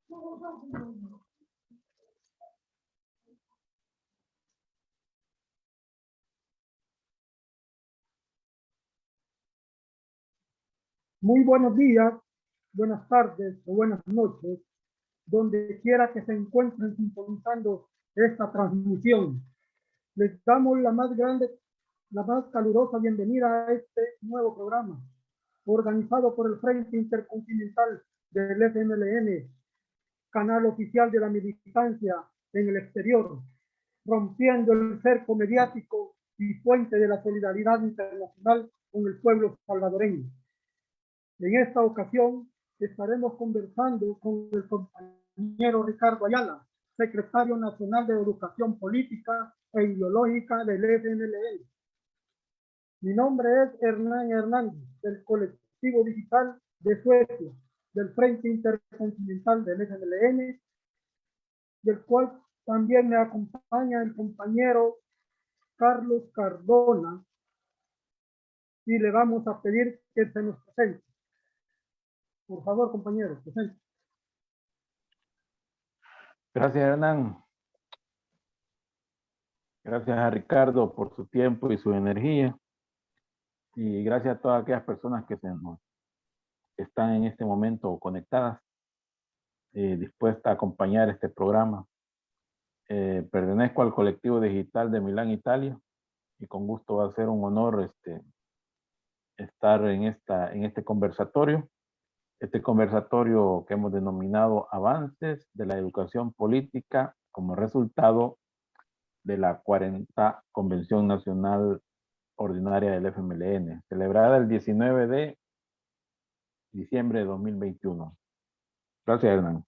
Muy buenos días, buenas tardes o buenas noches, donde quiera que se encuentren sintonizando esta transmisión. Les damos la más calurosa bienvenida a este nuevo programa, organizado por el Frente Intercontinental del FMLN, canal oficial de la militancia en el exterior, rompiendo el cerco mediático y fuente de la solidaridad internacional con el pueblo salvadoreño. En esta ocasión estaremos conversando con el compañero Ricardo Ayala, secretario nacional de Educación Política e Ideológica del FMLN. Mi nombre es Hernán Hernández, del colectivo digital de Suecia, del Frente Intercontinental del FMLN, del cual también me acompaña el compañero Carlos Cardona, y le vamos a pedir que se nos presente. Por favor, compañero, presente. Gracias, Hernán. Gracias a Ricardo por su tiempo y su energía. Y gracias a todas aquellas personas que nos están en este momento conectadas, dispuestas a acompañar este programa. Pertenezco al colectivo digital de Milán, Italia, y con gusto va a ser un honor estar en este conversatorio. Este conversatorio que hemos denominado Avances de la Educación Política como resultado de la 40 Convención Nacional Ordinaria del FMLN, celebrada el 19 de diciembre de 2021. Gracias, Hernán.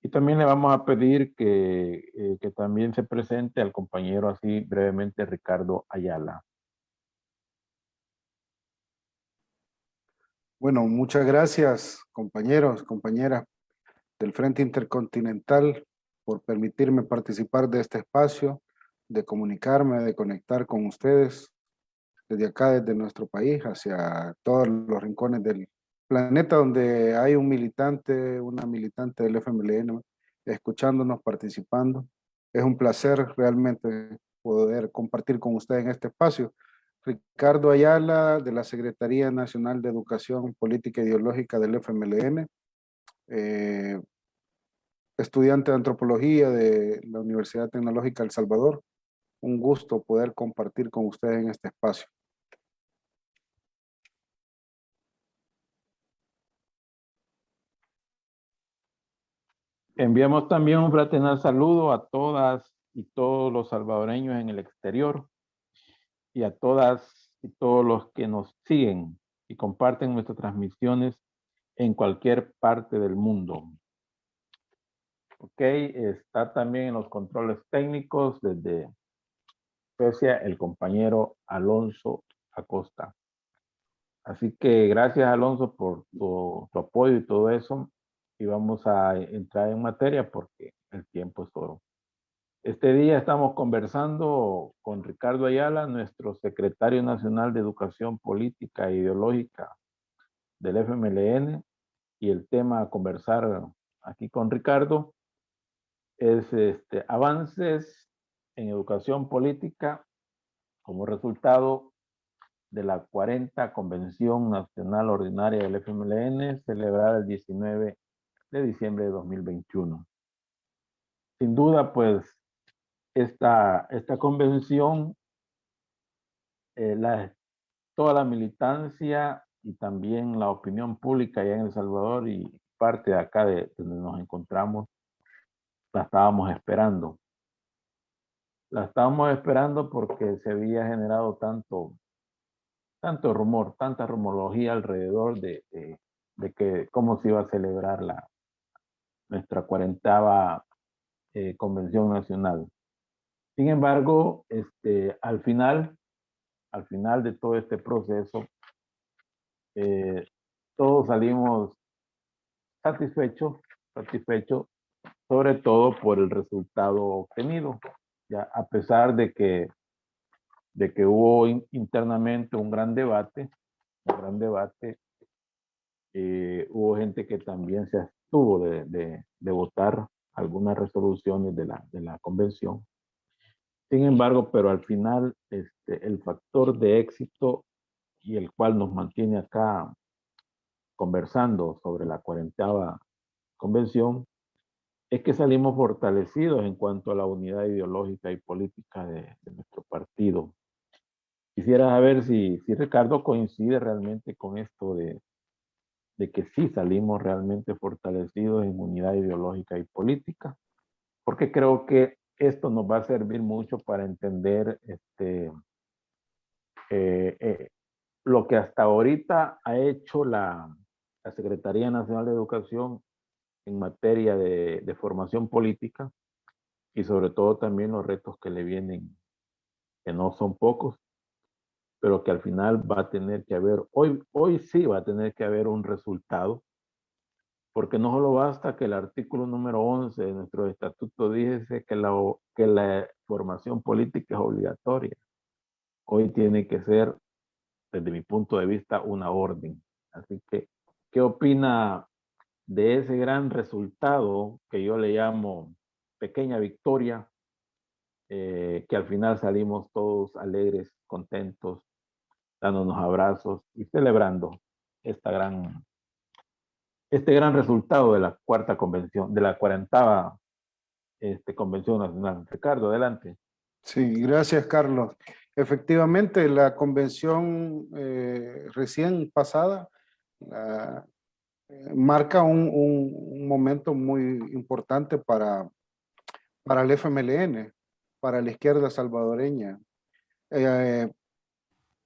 Y también le vamos a pedir que también se presente al compañero así brevemente Ricardo Ayala. Bueno, muchas gracias, compañeros, compañeras del Frente Intercontinental, por permitirme participar de este espacio, de comunicarme, de conectar con ustedes desde acá, desde nuestro país, hacia todos los rincones del planeta donde hay un militante, una militante del FMLN, escuchándonos, participando. Es un placer realmente poder compartir con ustedes en este espacio. Ricardo Ayala, de la Secretaría Nacional de Educación Política e Ideológica del FMLN, estudiante de Antropología de la Universidad Tecnológica de El Salvador. Un gusto poder compartir con ustedes en este espacio. Enviamos también un fraternal saludo a todas y todos los salvadoreños en el exterior y a todas y todos los que nos siguen y comparten nuestras transmisiones en cualquier parte del mundo. Ok, está también en los controles técnicos desde Suecia el compañero Alonso Acosta. Así que gracias, Alonso, por tu apoyo y todo eso. Y vamos a entrar en materia porque el tiempo es oro. Este día estamos conversando con Ricardo Ayala, nuestro secretario nacional de Educación Política e Ideológica del FMLN, y el tema a conversar aquí con Ricardo es avances en educación política como resultado de la 40 Convención Nacional Ordinaria del FMLN, celebrada el 19 de diciembre de 2021. Sin duda, pues, esta convención, toda la militancia y también la opinión pública allá en El Salvador y parte de acá de donde nos encontramos, la estábamos esperando. La estábamos esperando porque se había generado tanto rumor, tanta rumorología alrededor de que cómo se iba a celebrar nuestra 40ª Convención Nacional. Sin embargo, al final de todo este proceso, todos salimos satisfechos, sobre todo por el resultado obtenido, ya a pesar de que hubo internamente un gran debate Hubo gente que también se abstuvo de votar algunas resoluciones de la convención. Sin embargo, pero al final, el factor de éxito y el cual nos mantiene acá conversando sobre la 40ª convención es que salimos fortalecidos en cuanto a la unidad ideológica y política de nuestro partido. Quisiera saber si Ricardo coincide realmente con esto de que sí salimos realmente fortalecidos en unidad ideológica y política, porque creo que esto nos va a servir mucho para entender eh, eh, lo que hasta ahorita ha hecho la Secretaría Nacional de Educación en materia de formación política y sobre todo también los retos que le vienen, que no son pocos, pero que al final va a tener que haber, hoy sí va a tener que haber un resultado, porque no solo basta que el artículo número 11 de nuestro estatuto dice que la formación política es obligatoria. Hoy tiene que ser, desde mi punto de vista, una orden. Así que, ¿qué opina de ese gran resultado que yo le llamo pequeña victoria, que al final salimos todos alegres, contentos, dándonos abrazos y celebrando esta este gran resultado de la 4ª convención, de la 40ª convención nacional? Ricardo, adelante. Sí, gracias, Carlos. Efectivamente, la convención recién pasada marca un momento muy importante para el FMLN, para la izquierda salvadoreña.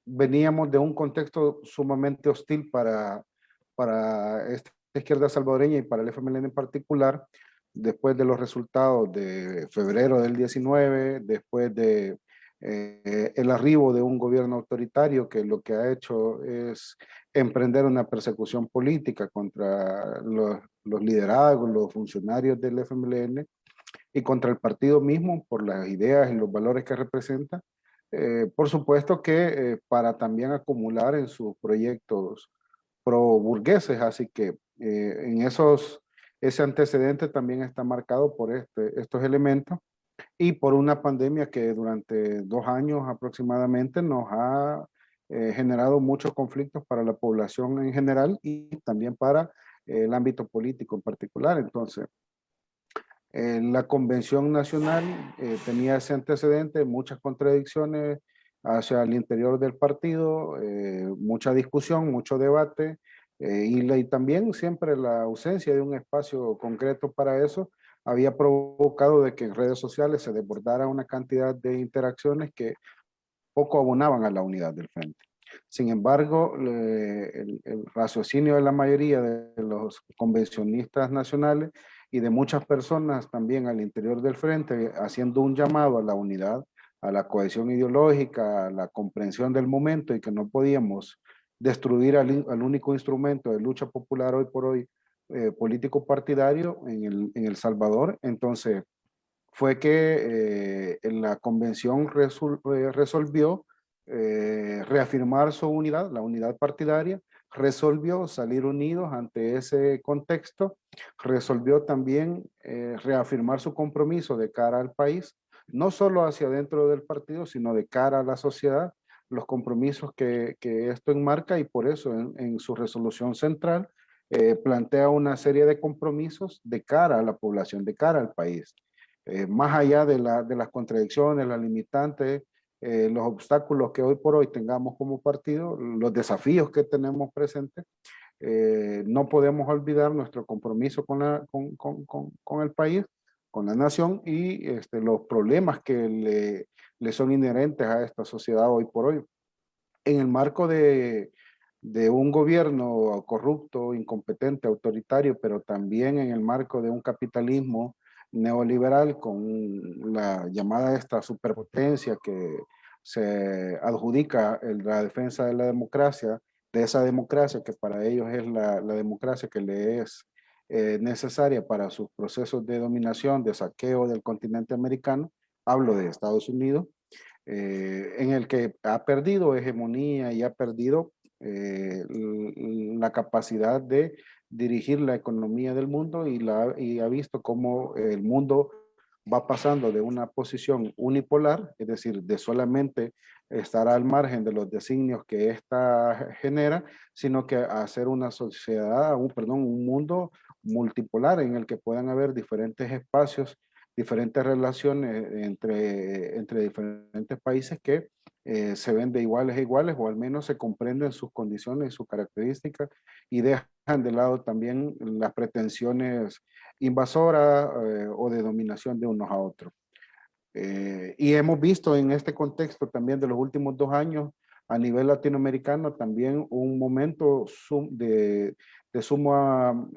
Veníamos de un contexto sumamente hostil para esta izquierda salvadoreña y para el FMLN en particular, después de los resultados de febrero del 19, después de el arribo de un gobierno autoritario que lo que ha hecho es emprender una persecución política contra los liderazgos, los funcionarios del FMLN y contra el partido mismo por las ideas y los valores que representa. Por supuesto que para también acumular en sus proyectos pro burgueses, así que ese antecedente también está marcado por estos elementos y por una pandemia que durante 2 años aproximadamente nos ha generado muchos conflictos para la población en general y también para el ámbito político en particular. Entonces, la Convención Nacional tenía ese antecedente, muchas contradicciones hacia el interior del partido, mucha discusión, mucho debate, y también siempre la ausencia de un espacio concreto para eso había provocado de que en redes sociales se desbordara una cantidad de interacciones que poco abonaban a la unidad del frente. Sin embargo, el raciocinio de la mayoría de los convencionistas nacionales y de muchas personas también al interior del frente, haciendo un llamado a la unidad, a la cohesión ideológica, a la comprensión del momento y que no podíamos destruir al único instrumento de lucha popular hoy por hoy, político partidario en el Salvador. Entonces, fue que la convención resolvió reafirmar su unidad, la unidad partidaria, resolvió salir unidos ante ese contexto, resolvió también reafirmar su compromiso de cara al país, no solo hacia dentro del partido, sino de cara a la sociedad, los compromisos que esto enmarca y por eso en su resolución central plantea una serie de compromisos de cara a la población, de cara al país. Más allá de las contradicciones, las limitantes, los obstáculos que hoy por hoy tengamos como partido, los desafíos que tenemos presentes, no podemos olvidar nuestro compromiso con el país, con la nación y los problemas que le son inherentes a esta sociedad hoy por hoy. En el marco de un gobierno corrupto, incompetente, autoritario, pero también en el marco de un capitalismo neoliberal con la llamada esta superpotencia que se adjudica en la defensa de la democracia, de esa democracia que para ellos es la democracia que le es necesaria para sus procesos de dominación, de saqueo del continente americano, hablo de Estados Unidos, en el que ha perdido hegemonía y ha perdido la capacidad de dirigir la economía del mundo y ha visto cómo el mundo va pasando de una posición unipolar, es decir, de solamente estar al margen de los designios que ésta genera, sino que a hacer una sociedad, un mundo multipolar en el que puedan haber diferentes espacios, diferentes relaciones entre diferentes países que se ven de iguales a iguales o al menos se comprenden sus condiciones y sus características y dejan de lado también las pretensiones invasoras o de dominación de unos a otros. Y hemos visto en este contexto también de los últimos 2 años a nivel latinoamericano también un momento de suma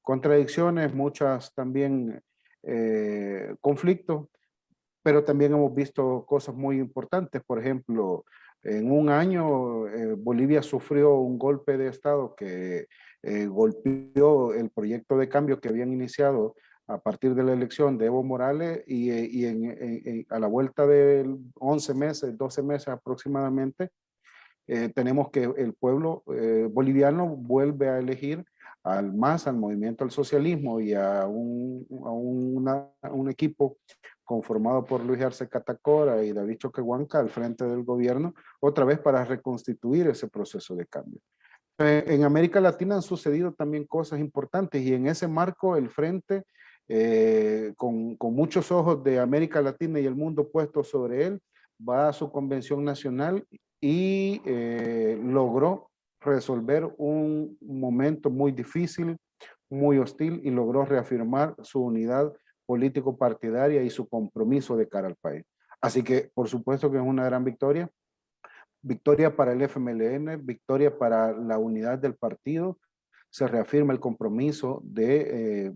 contradicciones, muchas también conflictos, pero también hemos visto cosas muy importantes. Por ejemplo, en un año Bolivia sufrió un golpe de Estado que golpeó el proyecto de cambio que habían iniciado a partir de la elección de Evo Morales y a la vuelta de 11 meses, 12 meses aproximadamente, tenemos que el pueblo boliviano vuelve a elegir al MAS, al movimiento al socialismo y a un equipo conformado por Luis Arce Catacora y David Choquehuanca al frente del gobierno, otra vez para reconstituir ese proceso de cambio. En América Latina han sucedido también cosas importantes y en ese marco el Frente, con muchos ojos de América Latina y el mundo puestos sobre él, va a su convención nacional y logró resolver un momento muy difícil, muy hostil y logró reafirmar su unidad político-partidaria y su compromiso de cara al país. Así que, por supuesto que es una gran victoria. Victoria para el FMLN, victoria para la unidad del partido. Se reafirma el compromiso de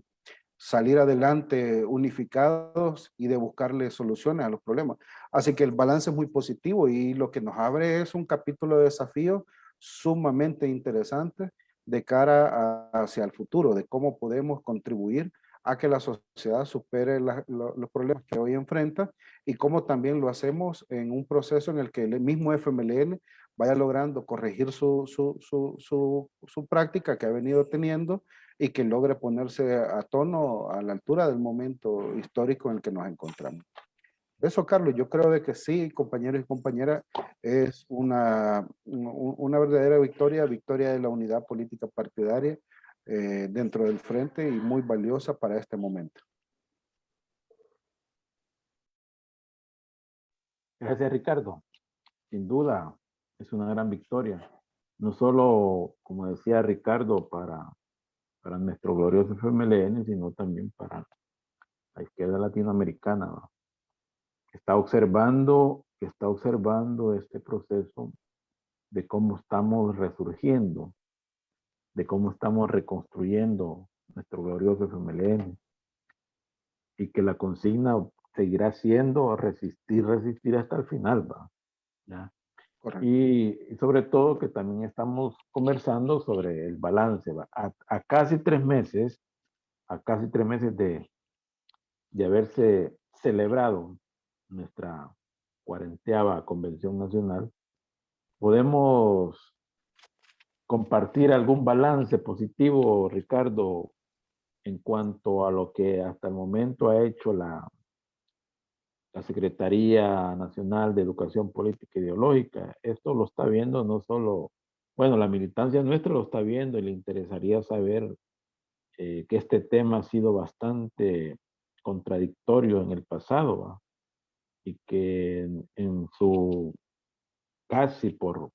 salir adelante unificados y de buscarle soluciones a los problemas. Así que el balance es muy positivo y lo que nos abre es un capítulo de desafío sumamente interesante de cara hacia el futuro, de cómo podemos contribuir a que la sociedad supere los problemas que hoy enfrenta y cómo también lo hacemos en un proceso en el que el mismo FMLN vaya logrando corregir su práctica que ha venido teniendo y que logre ponerse a tono a la altura del momento histórico en el que nos encontramos. Eso, Carlos, yo creo de que sí, compañeros y compañeras, es una verdadera victoria, victoria de la unidad política partidaria dentro del frente y muy valiosa para este momento. Gracias, Ricardo. Sin duda, es una gran victoria. No solo, como decía Ricardo, para nuestro glorioso FMLN, sino también para la izquierda latinoamericana, ¿no? que está observando este proceso de cómo estamos resurgiendo, de cómo estamos reconstruyendo nuestro glorioso FMLN y que la consigna seguirá siendo resistir hasta el final, ¿va? ¿Ya? Y sobre todo que también estamos conversando sobre el balance, ¿va? A casi 3 meses, de haberse celebrado nuestra 40ª Convención Nacional, podemos compartir algún balance positivo, Ricardo, en cuanto a lo que hasta el momento ha hecho la Secretaría Nacional de Educación Política e Ideológica. Esto lo está viendo no solo, bueno, la militancia nuestra lo está viendo y le interesaría saber que este tema ha sido bastante contradictorio en el pasado, ¿va? Y que en su casi por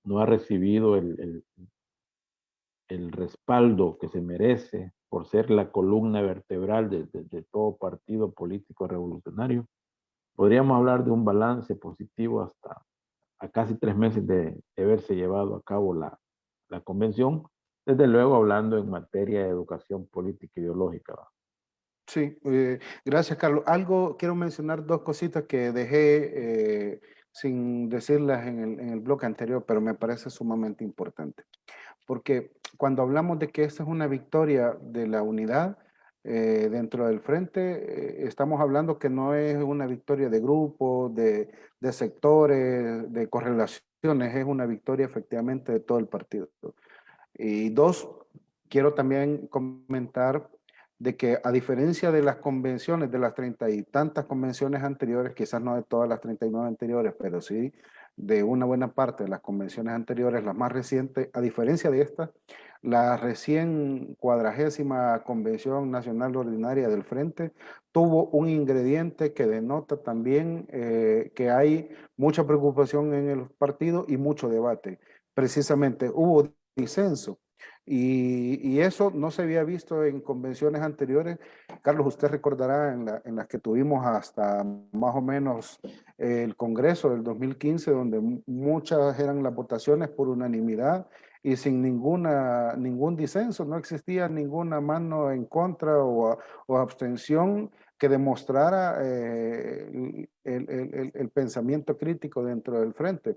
no ha recibido el respaldo que se merece por ser la columna vertebral de todo partido político revolucionario. Podríamos hablar de un balance positivo hasta a casi 3 meses de haberse llevado a cabo la convención, desde luego hablando en materia de educación política ideológica. Sí, gracias, Carlos. Quiero mencionar 2 cositas que dejé sin decirlas en el bloque anterior, pero me parece sumamente importante. Porque cuando hablamos de que esta es una victoria de la unidad, dentro del frente, estamos hablando que no es una victoria de grupos, de sectores, de correlaciones, es una victoria efectivamente de todo el partido. Y dos, quiero también comentar de que a diferencia de las convenciones, de las 30 y tantas convenciones anteriores, quizás no de todas las 39 anteriores, pero sí de una buena parte de las convenciones anteriores, las más recientes, a diferencia de esta, la recién 40ª Convención Nacional Ordinaria del Frente tuvo un ingrediente que denota también que hay mucha preocupación en el partido y mucho debate. Precisamente hubo disenso. Y eso no se había visto en convenciones anteriores. Carlos, usted recordará en las que tuvimos hasta más o menos el Congreso del 2015, donde muchas eran las votaciones por unanimidad y sin ningún disenso, no existía ninguna mano en contra o abstención que demostrara el pensamiento crítico dentro del frente.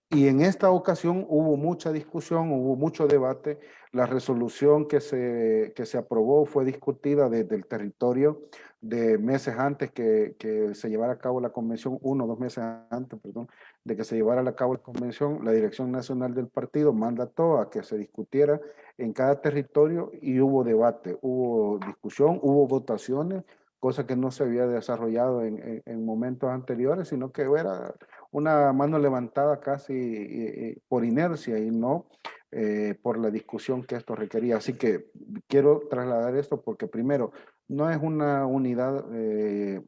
Y en esta ocasión hubo mucha discusión, hubo mucho debate. La resolución que se aprobó fue discutida desde el territorio de meses antes que se llevara a cabo la convención, 1 o 2 meses antes, perdón, de que se llevara a cabo la convención. La Dirección Nacional del Partido mandató a que se discutiera en cada territorio y hubo debate, hubo discusión, hubo votaciones, cosa que no se había desarrollado en momentos anteriores, sino que era una mano levantada casi por inercia y no por la discusión que esto requería. Así que quiero trasladar esto porque primero, no es una unidad de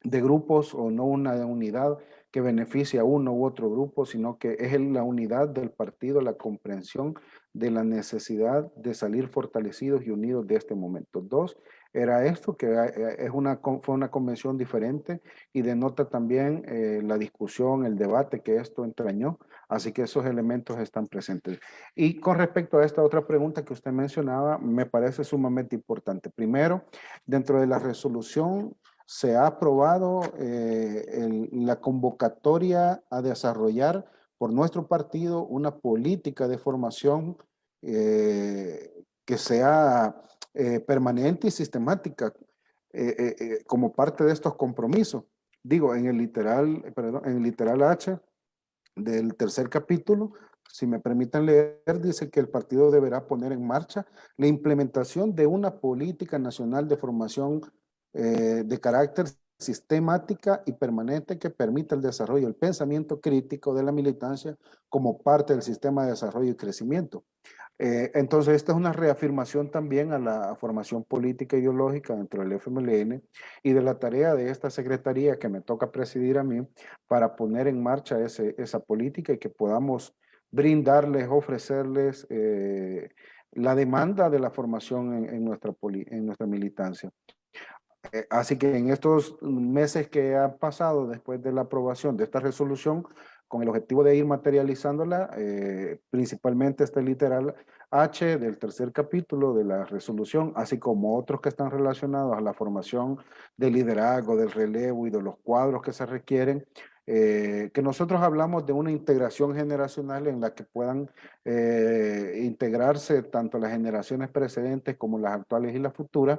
grupos o no una unidad que beneficie a uno u otro grupo, sino que es la unidad del partido, la comprensión de la necesidad de salir fortalecidos y unidos de este momento. Dos, era esto, que fue una convención diferente y denota también la discusión, el debate que esto entrañó, así que esos elementos están presentes. Y con respecto a esta otra pregunta que usted mencionaba, me parece sumamente importante. Primero, dentro de la resolución se ha aprobado la convocatoria a desarrollar por nuestro partido una política de formación que sea permanente y sistemática como parte de estos compromisos. Digo, perdón, en el literal H del tercer capítulo, si me permiten leer, dice que el partido deberá poner en marcha la implementación de una política nacional de formación de carácter sistemática y permanente que permita el desarrollo del pensamiento crítico de la militancia como parte del sistema de desarrollo y crecimiento. Entonces, esta es una reafirmación también a la formación política e ideológica dentro del FMLN y de la tarea de esta secretaría que me toca presidir a mí para poner en marcha esa política y que podamos brindarles, ofrecerles la demanda de la formación en nuestra militancia. Así que en estos meses que han pasado después de la aprobación de esta resolución, con el objetivo de ir materializándola, principalmente este literal H del tercer capítulo de la resolución, así como otros que están relacionados a la formación del liderazgo, del relevo y de los cuadros que se requieren, que nosotros hablamos de una integración generacional en la que puedan integrarse tanto las generaciones precedentes como las actuales y las futuras,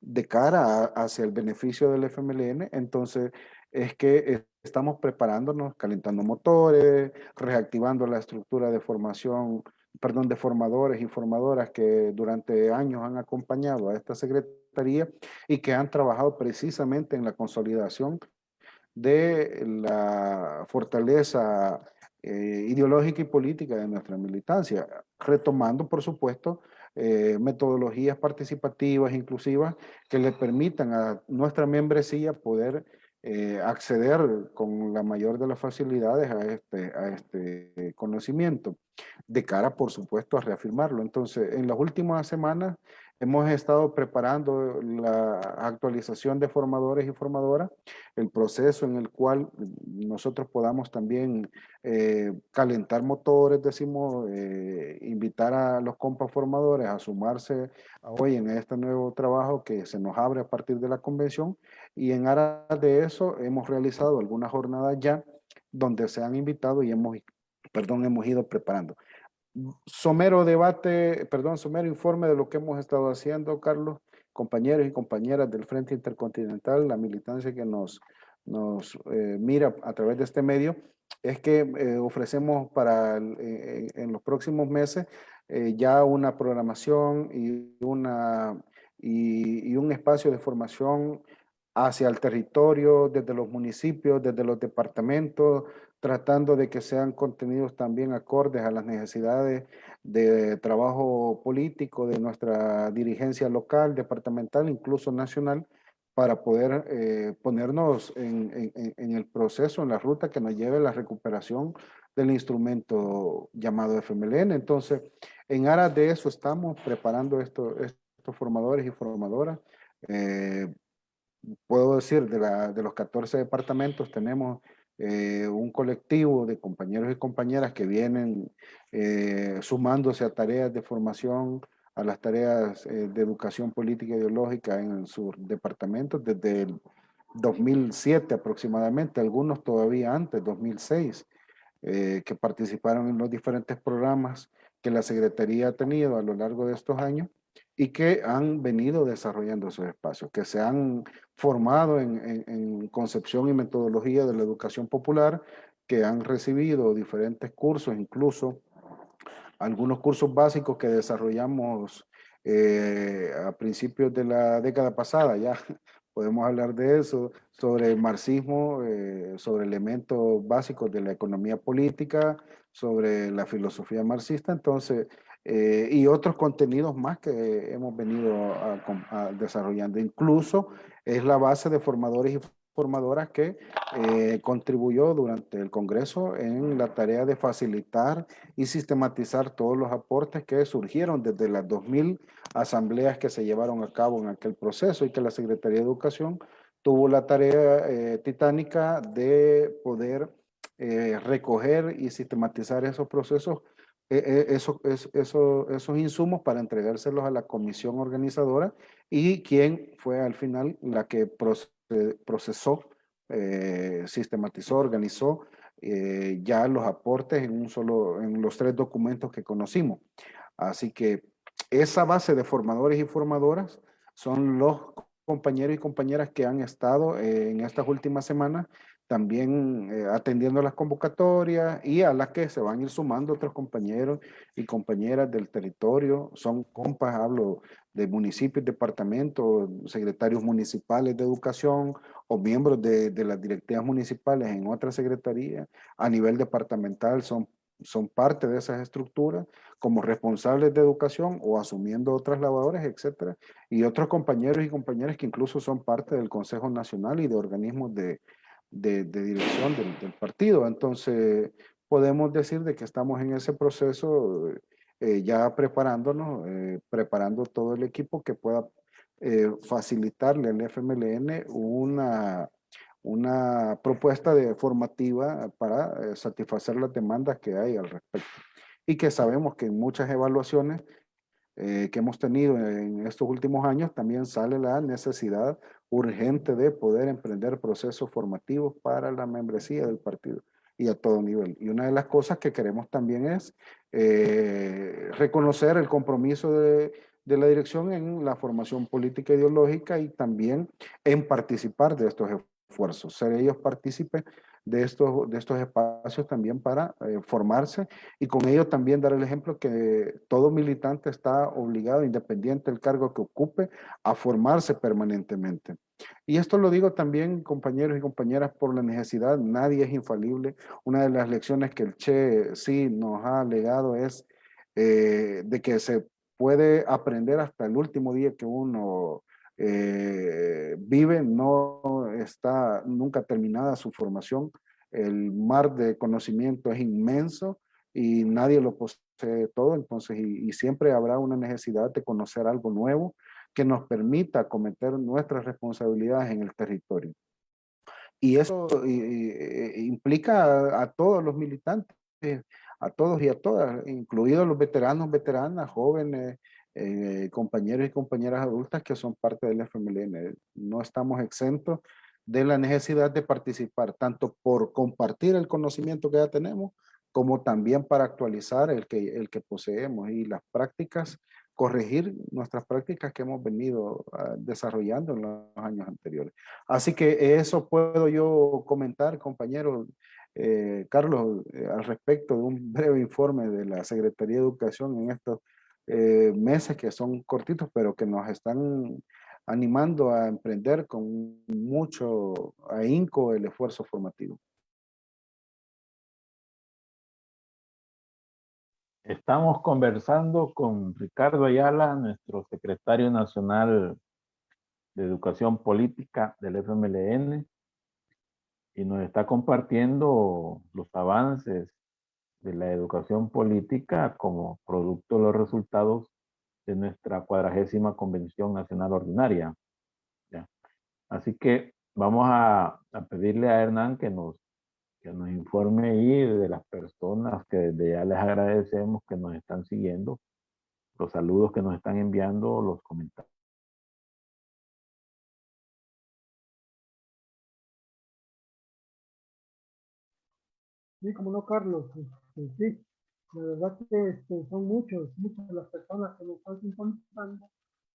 de cara hacia el beneficio del FMLN. Entonces es que estamos preparándonos, calentando motores, reactivando la estructura de formación, perdón, de formadores y formadoras que durante años han acompañado a esta secretaría y que han trabajado precisamente en la consolidación de la fortaleza ideológica y política de nuestra militancia, retomando, por supuesto, metodologías participativas, inclusivas, que le permitan a nuestra membresía poder acceder con la mayor de las facilidades a este conocimiento, de cara, por supuesto, a reafirmarlo. Entonces, en las últimas semanas hemos estado preparando la actualización de formadores y formadoras, el proceso en el cual nosotros podamos también calentar motores, decimos, invitar a los compas formadores a sumarse hoy en este nuevo trabajo que se nos abre a partir de la convención, y en aras de eso hemos realizado algunas jornadas ya donde se han invitado y hemos ido preparando. Somero informe de lo que hemos estado haciendo, Carlos. compañeros y compañeras del Frente Intercontinental, la militancia que nos mira a través de este medio, es que ofrecemos para en los próximos meses ya una programación y un espacio de formación hacia el territorio, desde los municipios, desde los departamentos, tratando de que sean contenidos también acordes a las necesidades de trabajo político de nuestra dirigencia local, departamental, incluso nacional, para poder ponernos en el proceso, en la ruta que nos lleve a la recuperación del instrumento llamado FMLN. Entonces, en aras de eso estamos preparando estos formadores y formadoras. Puedo decir, de los 14 departamentos tenemos un colectivo de compañeros y compañeras que vienen sumándose a tareas de formación, a las tareas de educación política e ideológica en sus departamentos desde el 2007 aproximadamente, algunos todavía antes, 2006, que participaron en los diferentes programas que la Secretaría ha tenido a lo largo de estos años y que han venido desarrollando esos espacios, que se han formado en concepción y metodología de la educación popular, que han recibido diferentes cursos, incluso algunos cursos básicos que desarrollamos a principios de la década pasada, ya podemos hablar de eso, sobre el marxismo, sobre elementos básicos de la economía política, sobre la filosofía marxista, entonces, y otros contenidos más que hemos venido desarrollando. Incluso es la base de formadores y formadoras que contribuyó durante el Congreso en la tarea de facilitar y sistematizar todos los aportes que surgieron desde las 2000 asambleas que se llevaron a cabo en aquel proceso y que la Secretaría de Educación tuvo la tarea titánica de poder recoger y sistematizar esos procesos, esos insumos para entregárselos a la comisión organizadora y quien fue al final la que procesó, sistematizó, organizó ya los aportes en los 3 documentos que conocimos. Así que esa base de formadores y formadoras son los compañeros y compañeras que han estado en estas últimas semanas también atendiendo las convocatorias y a las que se van a ir sumando otros compañeros y compañeras del territorio. Son compas, hablo de municipios, departamentos, secretarios municipales de educación o miembros de las directivas municipales en otras secretarías. A nivel departamental son parte de esas estructuras como responsables de educación o asumiendo otras labores, etcétera, y otros compañeros y compañeras que incluso son parte del Consejo Nacional y de organismos de dirección del partido. Entonces, podemos decir de que estamos en ese proceso ya preparándonos, preparando todo el equipo que pueda facilitarle al FMLN una propuesta formativa para satisfacer las demandas que hay al respecto. Y que sabemos que en muchas evaluaciones que hemos tenido en estos últimos años también sale la necesidad urgente de poder emprender procesos formativos para la membresía del partido y a todo nivel. Y una de las cosas que queremos también es reconocer el compromiso de la dirección en la formación política e ideológica y también en participar de estos esfuerzos, ser ellos partícipes de estos espacios también para formarse y con ello también dar el ejemplo que todo militante está obligado, independiente del cargo que ocupe, a formarse permanentemente. Y esto lo digo también, compañeros y compañeras, por la necesidad, nadie es infalible. Una de las lecciones que el Che sí nos ha legado es de que se puede aprender hasta el último día que uno vive, no está nunca terminada su formación. El mar de conocimiento es inmenso y nadie lo posee todo, entonces, y siempre habrá una necesidad de conocer algo nuevo que nos permita acometer nuestras responsabilidades en el territorio. Y eso implica a todos los militantes, a todos y a todas, incluidos los veteranos, veteranas, jóvenes, compañeros y compañeras adultas que son parte del FMLN. No estamos exentos de la necesidad de participar, tanto por compartir el conocimiento que ya tenemos, como también para actualizar el que poseemos. Y las prácticas corregir nuestras prácticas que hemos venido desarrollando en los años anteriores. Así que eso puedo yo comentar, compañero Carlos, al respecto de un breve informe de la Secretaría de Educación en estos meses que son cortitos, pero que nos están animando a emprender con mucho ahínco el esfuerzo formativo. Estamos conversando con Ricardo Ayala, nuestro secretario nacional de Educación Política del FMLN, y nos está compartiendo los avances de la educación política como producto de los resultados de nuestra 40ª Convención Nacional Ordinaria. ¿Ya? Así que vamos a pedirle a Hernán que nos informe ahí de las personas que desde ya les agradecemos que nos están siguiendo, los saludos que nos están enviando, los comentarios. Sí, como no, Carlos. Sí, la verdad que son muchas las personas que nos están sintonizando,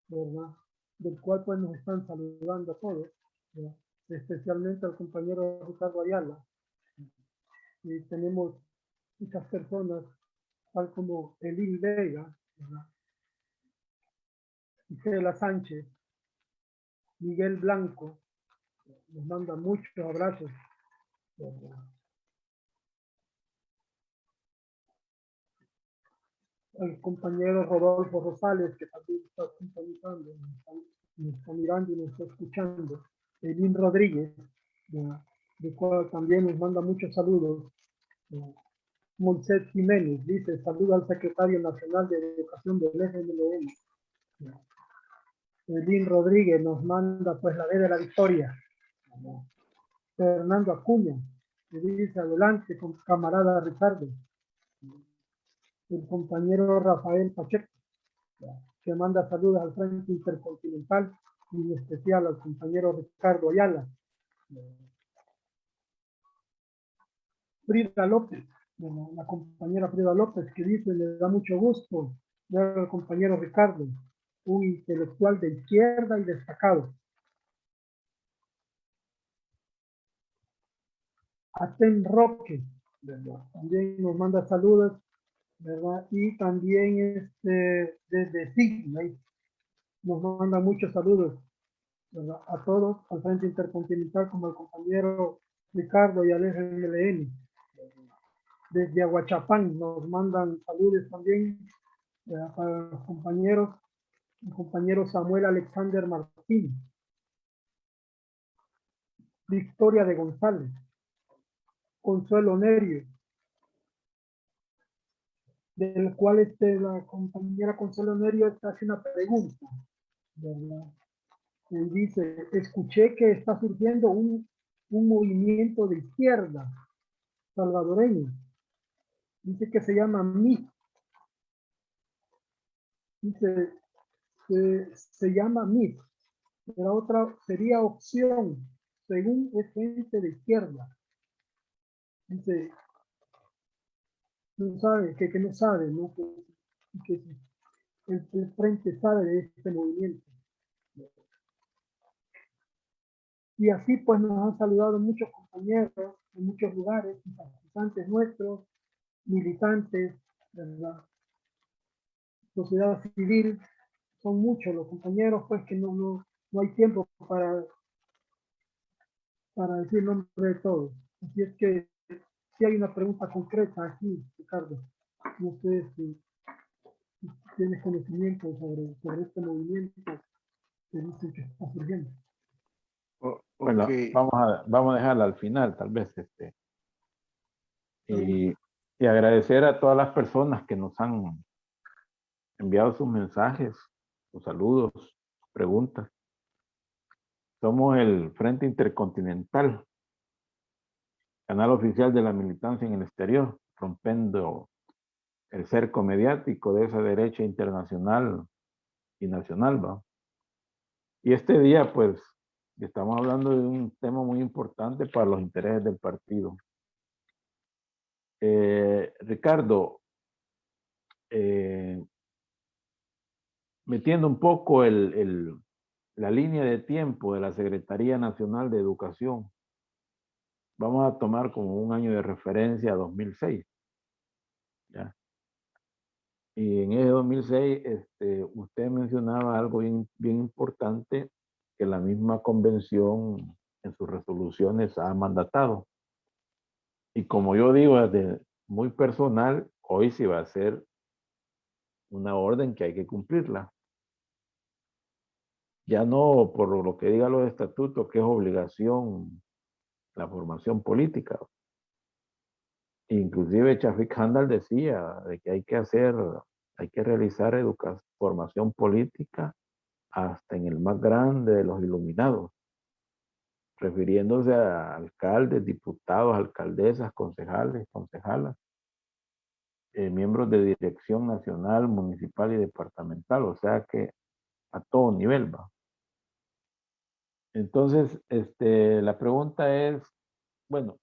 ¿verdad? Del cual pues nos están saludando a todos, ¿verdad? Especialmente al compañero Ricardo Ayala. Y tenemos muchas personas, tal como Elín Vega, ¿verdad? Gisela Sánchez, Miguel Blanco, nos manda muchos abrazos, ¿verdad? Al compañero Rodolfo Rosales, que también está sintonizando, nos está mirando y nos está escuchando. Elín Rodríguez, de cual también nos manda muchos saludos. Moisés Jiménez dice, saluda al secretario nacional de Educación del FMLN. Elín Rodríguez nos manda pues la B de la victoria. Fernando Acuña, que dice, adelante con camarada Ricardo. El compañero Rafael Pacheco, que manda saludos al Frente Intercontinental y en especial al compañero Ricardo Ayala. Frida López, la compañera Frida López, que dice, le da mucho gusto ver al compañero Ricardo, un intelectual de izquierda y destacado. Aten Roque, ¿verdad? También nos manda saludos, ¿verdad? Y también desde Sydney nos manda muchos saludos, ¿verdad? A todos, al Frente Intercontinental, como el compañero Ricardo y al FMLN. Desde Aguachapán nos mandan saludos también, ¿verdad? Para los compañeros, el compañero Samuel Alexander Martín. Victoria de González, Consuelo Nerio, del cual la compañera Consuelo Nerio está haciendo una pregunta, ¿verdad? Y dice, escuché que está surgiendo un movimiento de izquierda salvadoreño. Dice que se llama MIT. Dice que se llama MIT. La otra sería opción, según es gente de izquierda. Dice, no sabe, que no sabe, ¿no? Que el frente sabe de este movimiento. Y así pues nos han saludado muchos compañeros en muchos lugares, simpatizantes nuestros, militantes, ¿verdad? Sociedad civil, son muchos los compañeros pues que no hay tiempo para decir el nombre de todos. Así es que si hay una pregunta concreta aquí, Ricardo, no sé si tienes conocimiento sobre este movimiento que dicen que está surgiendo. Bueno, Okay. vamos a dejarla al final, tal vez, y agradecer a todas las personas que nos han enviado sus mensajes, sus saludos, sus preguntas. Somos el Frente Intercontinental, canal oficial de la militancia en el exterior, rompiendo el cerco mediático de esa derecha internacional y nacional, ¿va? Y este día, pues, estamos hablando de un tema muy importante para los intereses del partido. Ricardo, metiendo un poco la línea de tiempo de la Secretaría Nacional de Educación, vamos a tomar como un año de referencia a 2006. ¿Ya? Y en ese 2006, usted mencionaba algo bien, bien importante que la misma convención en sus resoluciones ha mandatado. Y como yo digo, desde muy personal, hoy sí va a ser una orden que hay que cumplirla. Ya no por lo que diga los estatutos, que es obligación la formación política. Inclusive Chafik Handal decía de que hay que realizar formación política hasta en el más grande de los iluminados, refiriéndose a alcaldes, diputados, alcaldesas, concejales, concejalas, miembros de dirección nacional, municipal y departamental, o sea que a todo nivel va. Entonces, la pregunta es, bueno,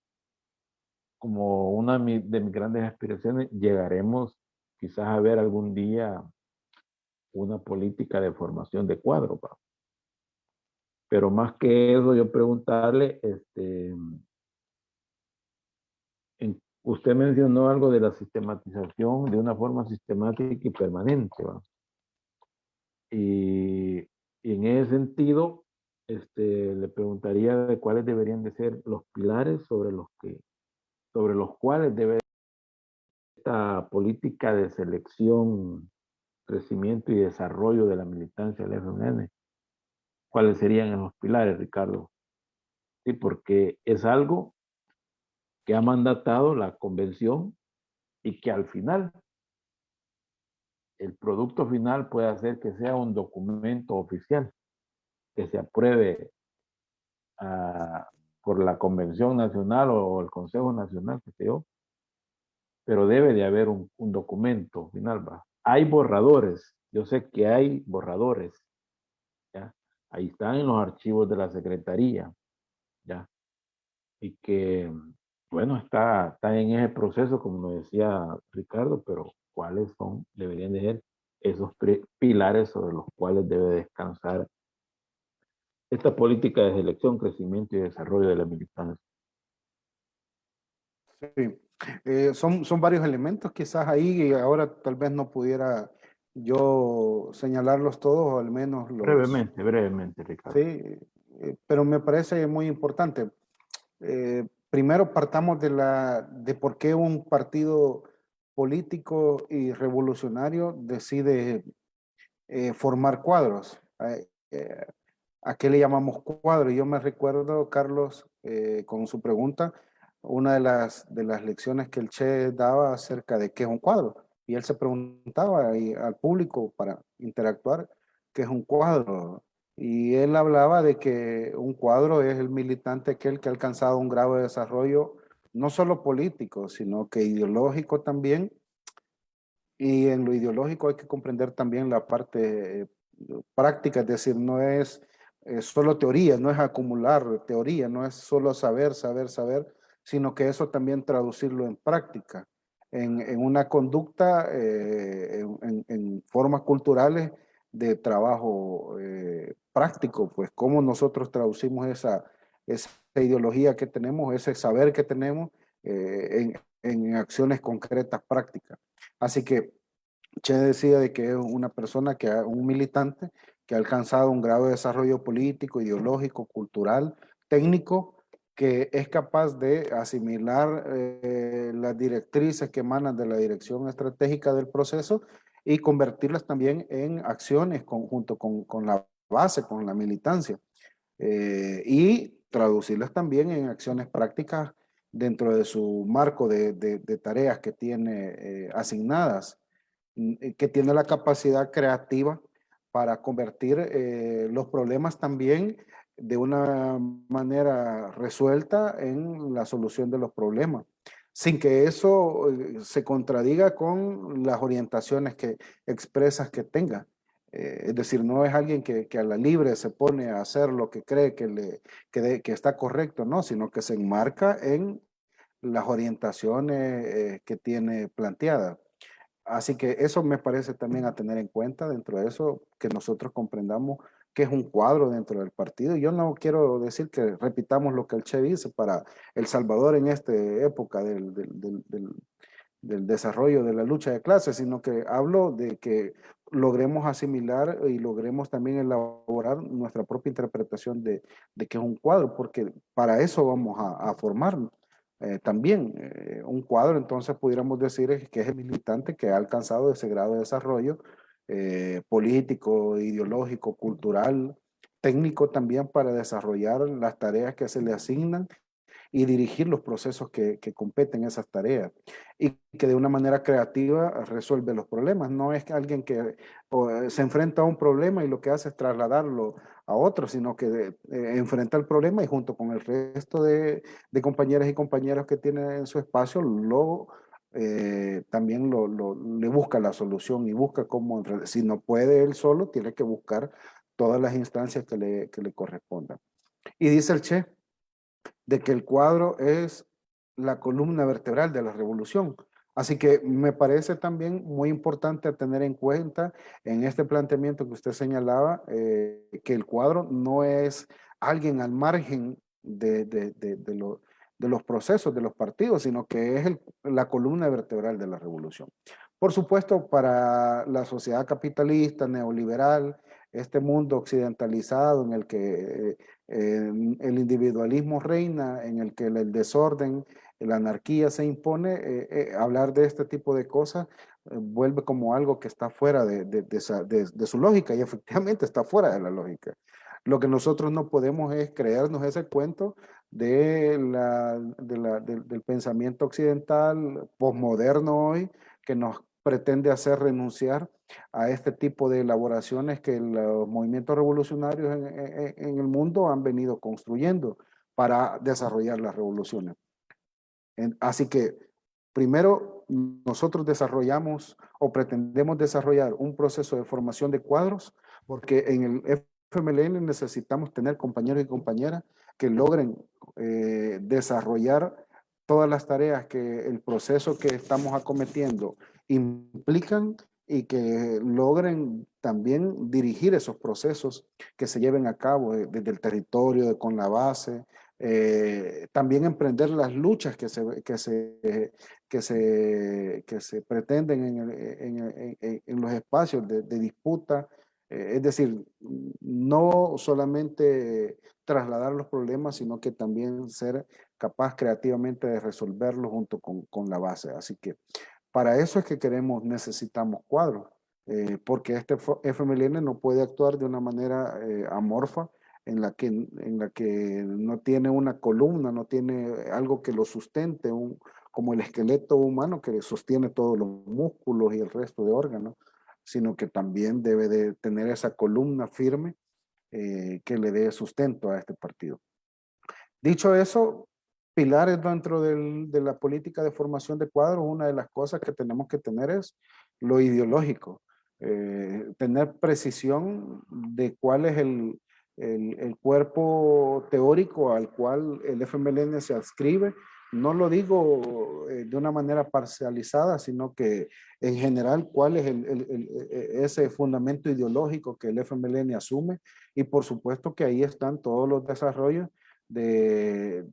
como una de mis grandes aspiraciones, llegaremos quizás a ver algún día una política de formación de cuadro, ¿va? Pero más que eso, yo preguntarle, usted mencionó algo de la sistematización de una forma sistemática y permanente, ¿va? Y en ese sentido, le preguntaría de cuáles deberían de ser los pilares sobre los cuales debe esta política de selección, crecimiento y desarrollo de la militancia del FMLN. ¿Cuáles serían los pilares, Ricardo? Sí, porque es algo que ha mandatado la convención y que al final el producto final puede hacer que sea un documento oficial que se apruebe por la Convención Nacional o el Consejo Nacional, que sé yo, pero debe de haber un documento final. ¿Va? Hay borradores, yo sé que hay borradores, ¿ya? Ahí están en los archivos de la Secretaría, ¿ya? Y que, bueno, está en ese proceso, como lo decía Ricardo, pero ¿cuáles deberían de ser esos pilares sobre los cuales debe descansar esta política de selección, crecimiento y desarrollo de la militancia? Sí. Son varios elementos quizás ahí y ahora tal vez no pudiera yo señalarlos todos o al menos los... Brevemente, Ricardo. Sí, pero me parece muy importante. Primero partamos de por qué un partido político y revolucionario decide formar cuadros. ¿A qué le llamamos cuadro? Yo me recuerdo, Carlos, con su pregunta, una de las lecciones que el Che daba acerca de qué es un cuadro. Y él se preguntaba al público para interactuar qué es un cuadro. Y él hablaba de que un cuadro es el militante aquel que ha alcanzado un grado de desarrollo no solo político, sino que ideológico también. Y en lo ideológico hay que comprender también la parte práctica, es decir, no es solo teoría, no es acumular teoría, no es solo saber, sino que eso también traducirlo en práctica, en una conducta, en formas culturales de trabajo práctico, pues cómo nosotros traducimos esa ideología que tenemos, ese saber que tenemos en acciones concretas prácticas. Así que Che decía de que es una persona, un militante que ha alcanzado un grado de desarrollo político, ideológico, cultural, técnico, que es capaz de asimilar las directrices que emanan de la dirección estratégica del proceso y convertirlas también en acciones junto con la base, con la militancia, y traducirlas también en acciones prácticas dentro de su marco de tareas que tiene asignadas, que tiene la capacidad creativa para convertir los problemas también de una manera resuelta en la solución de los problemas, sin que eso se contradiga con las orientaciones expresas que tenga. Es decir, no es alguien que a la libre se pone a hacer lo que cree que está correcto, no, sino que se enmarca en las orientaciones que tiene planteadas. Así que eso me parece también a tener en cuenta dentro de eso, que nosotros comprendamos que es un cuadro dentro del partido. Yo no quiero decir que repitamos lo que el Che dice para El Salvador en esta época del desarrollo de la lucha de clases, sino que hablo de que logremos asimilar y logremos también elaborar nuestra propia interpretación de que es un cuadro, porque para eso vamos a formarnos. También un cuadro, entonces pudiéramos decir que es el militante que ha alcanzado ese grado de desarrollo político, ideológico, cultural, técnico también para desarrollar las tareas que se le asignan y dirigir los procesos que competen esas tareas y que de una manera creativa resuelve los problemas. No es que alguien que se enfrenta a un problema y lo que hace es trasladarlo a otro, sino que enfrenta el problema y junto con el resto de compañeras y compañeros que tiene en su espacio, también le busca la solución y busca cómo, si no puede él solo, tiene que buscar todas las instancias que le correspondan. Y dice el Che, de que el cuadro es la columna vertebral de la revolución. Así que me parece también muy importante tener en cuenta en este planteamiento que usted señalaba, que el cuadro no es alguien al margen de los procesos, de los partidos, sino que es la columna vertebral de la revolución. Por supuesto, para la sociedad capitalista, neoliberal, este mundo occidentalizado en el que el individualismo reina, en el que el desorden, la anarquía se impone, hablar de este tipo de cosas vuelve como algo que está fuera de su lógica y efectivamente está fuera de la lógica. Lo que nosotros no podemos es creernos ese cuento del pensamiento occidental posmoderno hoy que nos pretende hacer renunciar a este tipo de elaboraciones que los movimientos revolucionarios en el mundo han venido construyendo para desarrollar las revoluciones. Así que primero nosotros desarrollamos o pretendemos desarrollar un proceso de formación de cuadros porque en el FMLN necesitamos tener compañeros y compañeras que logren desarrollar todas las tareas que el proceso que estamos acometiendo implican y que logren también dirigir esos procesos que se lleven a cabo desde el territorio, con la base, también emprender las luchas que se pretenden en los espacios de disputa, es decir, no solamente trasladar los problemas, sino que también ser capaz creativamente de resolverlos junto con la base. Así que para eso es que necesitamos cuadros, porque este FMLN no puede actuar de una manera amorfa, en la que no tiene una columna, no tiene algo que lo sustente, como el esqueleto humano que sostiene todos los músculos y el resto de órganos, sino que también debe de tener esa columna firme que le dé sustento a este partido. Dicho eso, pilares dentro de la política de formación de cuadros, una de las cosas que tenemos que tener es lo ideológico, tener precisión de cuál es el cuerpo teórico al cual el FMLN se adscribe. No lo digo de una manera parcializada, sino que en general cuál es ese fundamento ideológico que el FMLN asume y por supuesto que ahí están todos los desarrollos del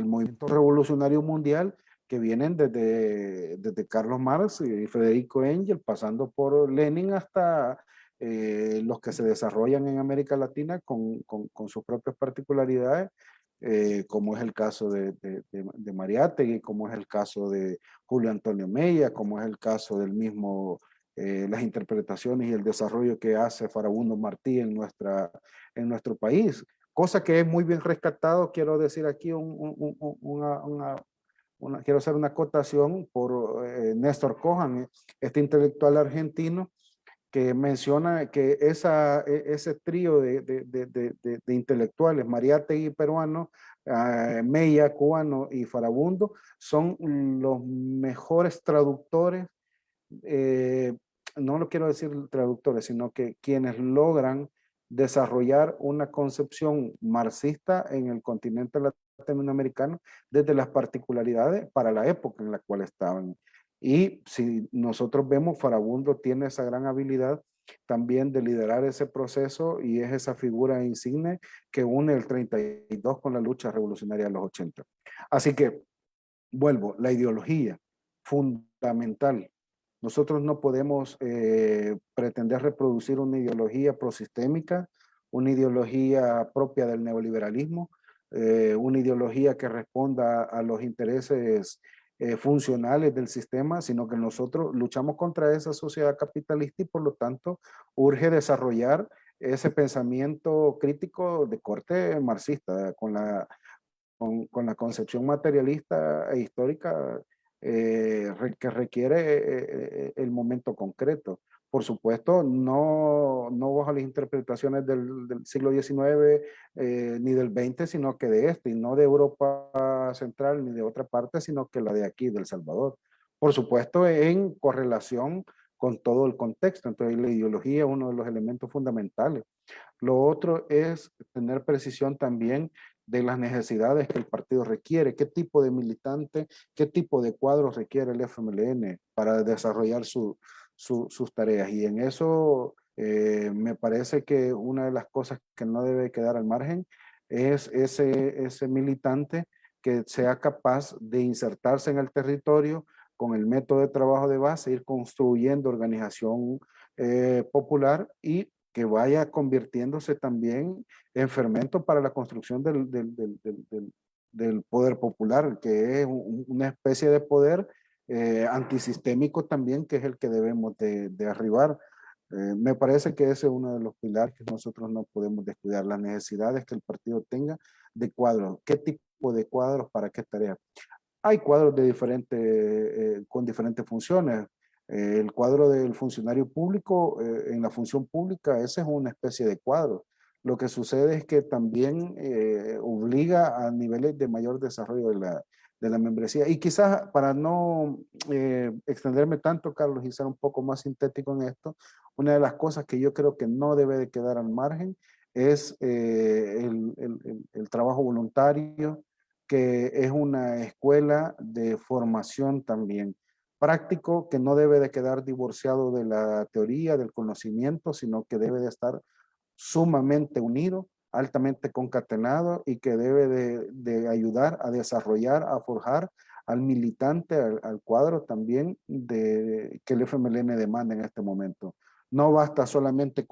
movimiento revolucionario mundial que vienen desde Carlos Marx y Federico Engels, pasando por Lenin hasta los que se desarrollan en América Latina con sus propias particularidades, como es el caso de Mariátegui, como es el caso de Julio Antonio Mella, como es el caso del mismo, las interpretaciones y el desarrollo que hace Farabundo Martí en nuestro país. Cosa que es muy bien rescatado, quiero decir aquí quiero hacer una acotación por Néstor Cohan, este intelectual argentino, que menciona que ese trío de intelectuales, Mariátegui peruano, Mella cubano y Farabundo, son los mejores traductores, no lo quiero decir traductores, sino que quienes logran desarrollar una concepción marxista en el continente latinoamericano desde las particularidades para la época en la cual estaban. Y si nosotros vemos, Farabundo tiene esa gran habilidad también de liderar ese proceso y es esa figura insigne que une el 32 con la lucha revolucionaria de los 80. Así que, vuelvo, la ideología fundamental. Nosotros no podemos pretender reproducir una ideología prosistémica, una ideología propia del neoliberalismo, una ideología que responda a los intereses funcionales del sistema, sino que nosotros luchamos contra esa sociedad capitalista y por lo tanto urge desarrollar ese pensamiento crítico de corte marxista, con la concepción materialista e histórica que requiere el momento concreto. Por supuesto, no bajo las interpretaciones del siglo XIX ni del XX, sino que de este, y no de Europa Central ni de otra parte, sino que la de aquí, del Salvador. Por supuesto, en correlación con todo el contexto. Entonces, la ideología es uno de los elementos fundamentales. Lo otro es tener precisión también de las necesidades que el partido requiere, qué tipo de militante, qué tipo de cuadros requiere el FMLN para desarrollar sus tareas. Y en eso me parece que una de las cosas que no debe quedar al margen es ese militante que sea capaz de insertarse en el territorio con el método de trabajo de base, ir construyendo organización popular y que vaya convirtiéndose también en fermento para la construcción del poder popular, que es una especie de poder antisistémico también, que es el que debemos de arribar. Me parece que ese es uno de los pilares que nosotros no podemos descuidar, las necesidades que el partido tenga de cuadros, qué tipo de cuadros para qué tareas. Hay cuadros con diferentes funciones. El cuadro del funcionario público, en la función pública, ese es una especie de cuadro. Lo que sucede es que también obliga a niveles de mayor desarrollo de la membresía. Y quizás para no extenderme tanto, Carlos, y ser un poco más sintético en esto, una de las cosas que yo creo que no debe de quedar al margen es el trabajo voluntario, que es una escuela de formación también práctico, que no debe de quedar divorciado de la teoría, del conocimiento, sino que debe de estar sumamente unido, altamente concatenado y que debe de ayudar a desarrollar, a forjar al militante, al cuadro también que el FMLN demanda en este momento. No basta solamente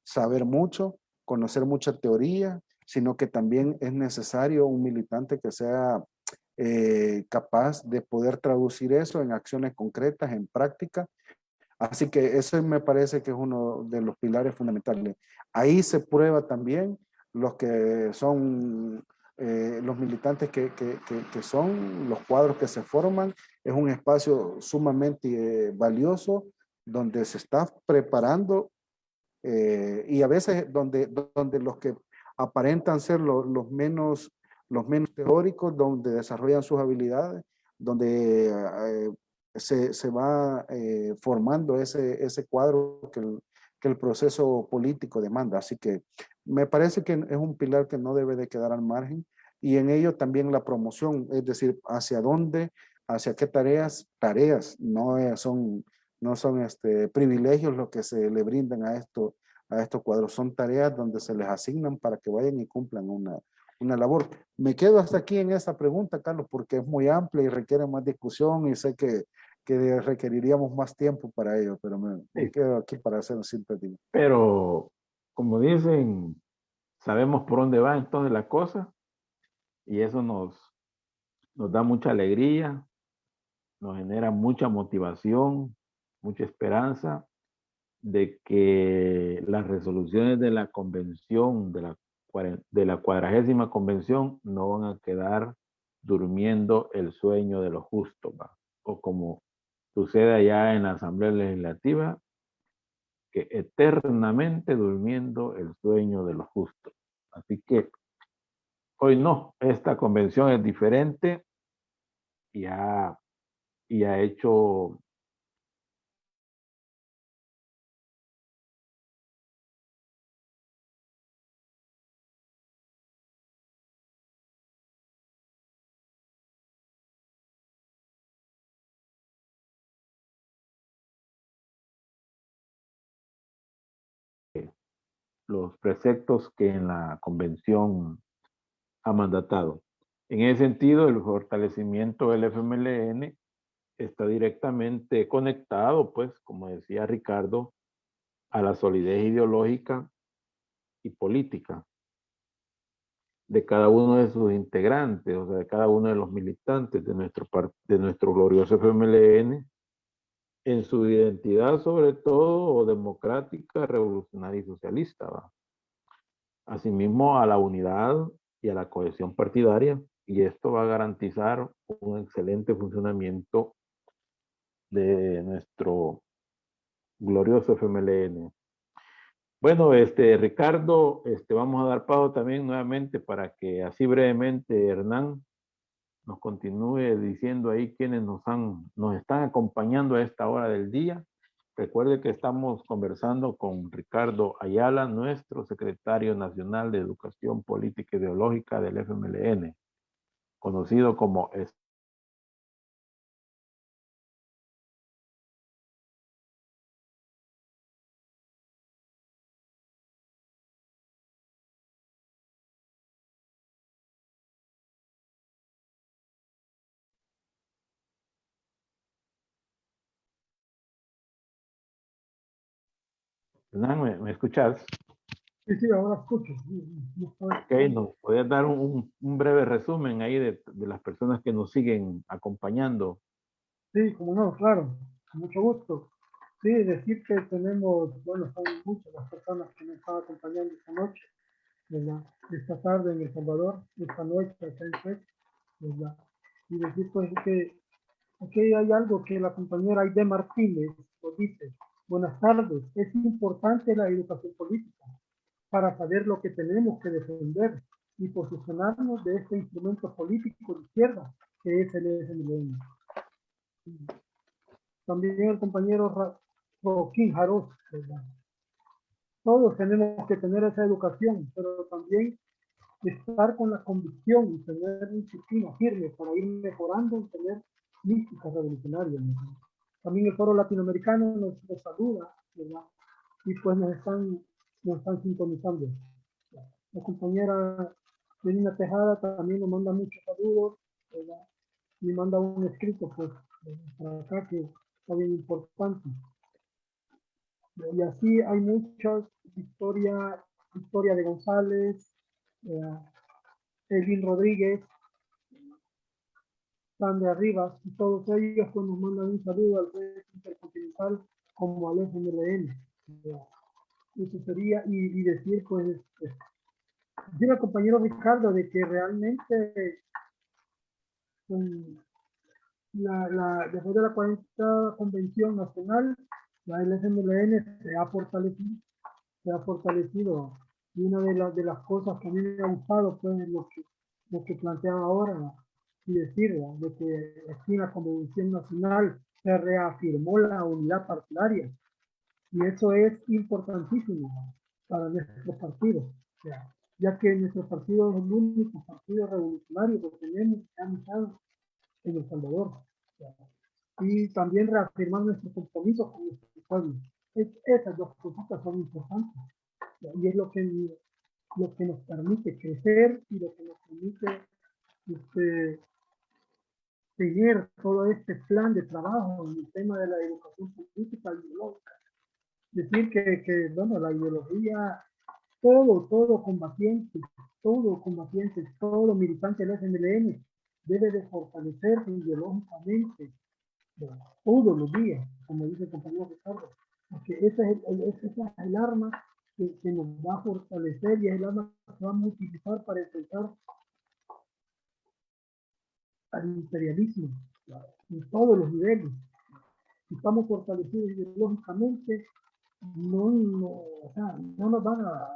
saber mucho, conocer mucha teoría, sino que también es necesario un militante que sea capaz de poder traducir eso en acciones concretas, en práctica. Así que eso me parece que es uno de los pilares fundamentales. Ahí se prueba también los que son los militantes que son, los cuadros que se forman. Es un espacio sumamente valioso donde se está preparando y a veces donde los que aparentan ser los menos teóricos, donde desarrollan sus habilidades, donde se va formando ese cuadro que el proceso político demanda. Así que me parece que es un pilar que no debe de quedar al margen y en ello también la promoción, es decir, hacia dónde, hacia qué tareas, no son privilegios los que se le brindan a estos cuadros, son tareas donde se les asignan para que vayan y cumplan una labor. Me quedo hasta aquí en esa pregunta, Carlos, porque es muy amplia y requiere más discusión y sé que requeriríamos más tiempo para ello, pero me Sí, quedo aquí para hacer un síntesis. pero como dicen, sabemos por dónde va entonces la cosa y eso nos da mucha alegría, nos genera mucha motivación, mucha esperanza de que las resoluciones de la convención, de la 40ª convención, no van a quedar durmiendo el sueño de los justos, ¿va? O como sucede allá en la Asamblea Legislativa, que eternamente durmiendo el sueño de los justos. Así que hoy no, esta convención es diferente y ha hecho los preceptos que en la convención ha mandatado. En ese sentido, el fortalecimiento del FMLN está directamente conectado, pues, como decía Ricardo, a la solidez ideológica y política de cada uno de sus integrantes, o sea, de cada uno de los militantes de nuestro glorioso FMLN, en su identidad sobre todo democrática, revolucionaria y socialista, ¿va? Asimismo a la unidad y a la cohesión partidaria, y esto va a garantizar un excelente funcionamiento de nuestro glorioso FMLN. Bueno, Ricardo, vamos a dar paso también nuevamente para que así brevemente Hernán nos continúe diciendo ahí quienes nos están acompañando a esta hora del día. Recuerde que estamos conversando con Ricardo Ayala, nuestro secretario nacional de Educación Política e Ideológica del FMLN, conocido como Hernán, ¿me escuchas? Sí, sí, ahora escucho. Ok, ¿nos podías dar un breve resumen ahí de las personas que nos siguen acompañando? Sí, como no, claro, con mucho gusto. Sí, decir que tenemos, bueno, son muchas las personas que nos están acompañando esta noche, ¿verdad? Esta tarde en El Salvador, esta noche acá en Suecia, ¿verdad? Y decir pues que aquí hay algo que la compañera Aide Martínez nos dice. Buenas tardes, es importante la educación política para saber lo que tenemos que defender y posicionarnos de este instrumento político de izquierda que es el FMLN. También el compañero Joaquín Jaroz, ¿verdad? Todos tenemos que tener esa educación, pero también estar con la convicción y tener disciplina firme para ir mejorando y tener mística revolucionaria, ¿verdad? También el Foro Latinoamericano nos saluda, ¿verdad? Y pues nos están sintonizando. La compañera Melina Tejada también nos manda muchos saludos, ¿verdad? Y manda un escrito, pues, para acá que está bien importante. Y así hay muchas, Victoria de González, Elvin Rodríguez, Sandra Rivas, y todos ellos pues, nos mandan un saludo al Red Intercontinental como al FMLN. Eso sería, y decir, pues, decir al compañero Ricardo de que realmente después de la 40 Convención Nacional, la FMLN se ha fortalecido. Y una de las cosas que a mí me ha gustado pues, es lo que planteaba ahora y decir de que aquí en la Convención Nacional se reafirmó la unidad partidaria. Y eso es importantísimo para nuestro partido, ya que nuestro partido es el único partido revolucionario que tenemos que ha luchado en El Salvador. Y también reafirmar nuestro compromiso con nuestro pueblo. Esas dos cosas son importantes. Y es lo que nos permite crecer y lo que nos permite seguir todo este plan de trabajo en el tema de la educación política y ideológica. Decir bueno, la ideología, todo combatiente, todo militante del FMLN debe de fortalecerse ideológicamente, ¿verdad? Todos los días, como dice el compañero Ricardo, porque ese es el arma que nos va a fortalecer y es el arma que vamos a utilizar para enfrentar al imperialismo, ¿verdad? En todos los niveles. Si estamos fortalecidos ideológicamente, o sea, no nos van a